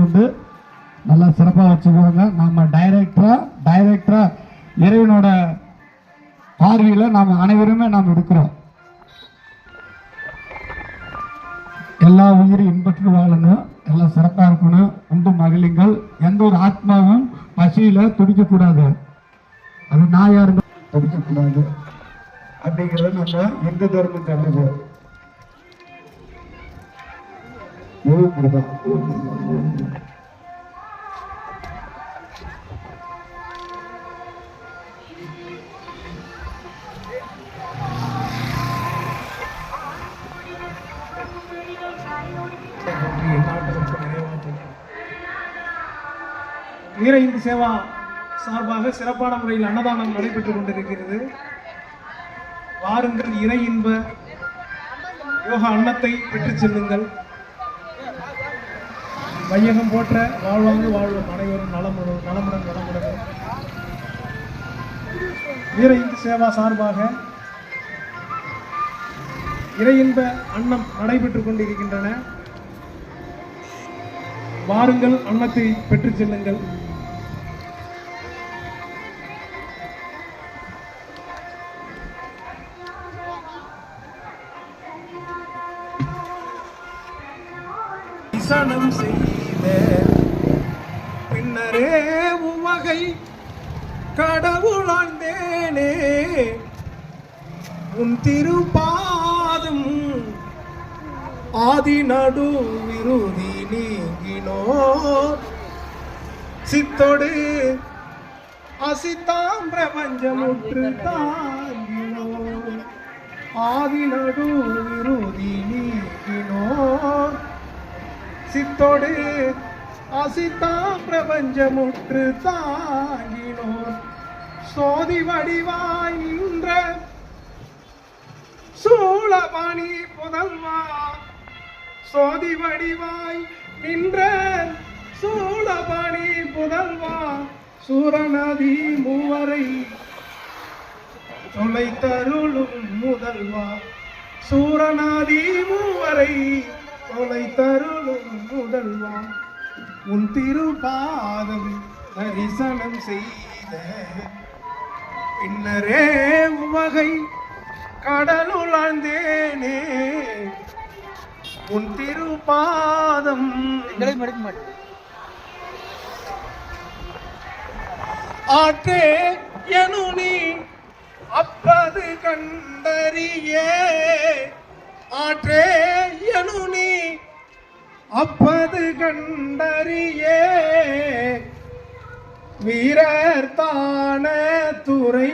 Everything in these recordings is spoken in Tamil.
வந்து நல்லா சிறப்பாக வச்சுக்குவாங்க. நம்ம டைரக்டரா இறைவனோட பார்வையில் நாம் அனைவருமே நாம் இருக்கிறோம். எல்லா உயிரும் இன்பத்துக்கு வாழணும், எல்லாம் சிறப்பாக இருக்கணும், உண்டு மகிழுங்கள். எந்த ஒரு ஆத்மாவும் பசியில துடிக்கக்கூடாது, அது நான் யாருங்க துடிக்கக்கூடாது அப்படிங்கிறத நம்ம எந்த தர்மம் சொல்லுது. வீர இந்து சேவா சார்பாக சிறப்பான முறையில் அன்னதானம் நடைபெற்றுக் கொண்டிருக்கிறது. வாருங்கள், இறை இன்ப யோகா அன்னத்தை பெற்றுச் செல்லுங்கள். வையகம் போற்ற வாழ்வாங்கு வாழ்வோம், அனைவரும் நலமுடன் வளமுடன். வீர இந்து சேவா சார்பாக இறை இன்ப அன்னம் நடைபெற்றுக் கொண்டிருக்கின்றன. வாருங்கள், அன்னத்தை பெற்றுச் செல்லுங்கள். சனம் செய்த பின்னரே உவகை கடவுளாண்டேனே உன் திருப்பாதம் ஆதி நடு விருதி நீங்கினோர் சித்தொடு அசித்தாம் பிரபஞ்சமுற்று தாங்கினோர் ஆதி நடு விருதி நீங்கினோர் சித்தோடு அசித்தாம் பிரபஞ்சமுற்று தாங்கினோர் சோதி வடிவாய் நின்ற சூளபாணி புதல்வா சோதி வடிவாய் நின்ற சூளபாணி புதல்வா சூரநதி மூவரை தொலை தருளும் முதல்வா சூரநதி மூவரை தொலை தருளும் முதல்வா உன் திருபாதம் தரிசனம் செய்த பின்னரே உவகை கடலுளாழ்ந்தேனே உன் திருபாதம் ஆற்றே எனு நீ அப்பது கண்டறியே ஆற்றே எனு நீ அப்பது கண்டறியே வீரர் தான துறை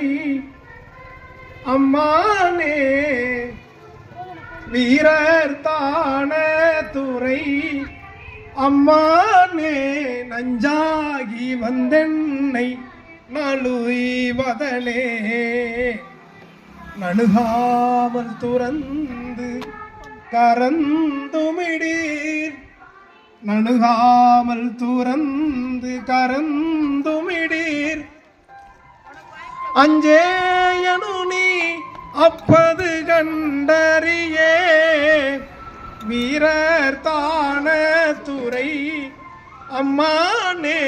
அம்மானே வீரர் தான துறை அம்மானே நஞ்சாகி வந்தென்னை நழுவதனே நணுகாமல் துறந்து கரந்துமிடீர் நணுகாமல் துறந்து கரந்துமிடீர் அஞ்சேயனு நீ அப்பது கண்டறியே வீரர் தான துறை அம்மானே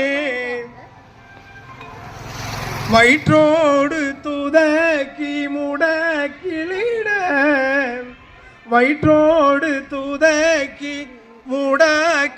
வயிற்றோடு துதக்கி முடக்கிளிட வயிற்றோடு துதக்கி முடக்கி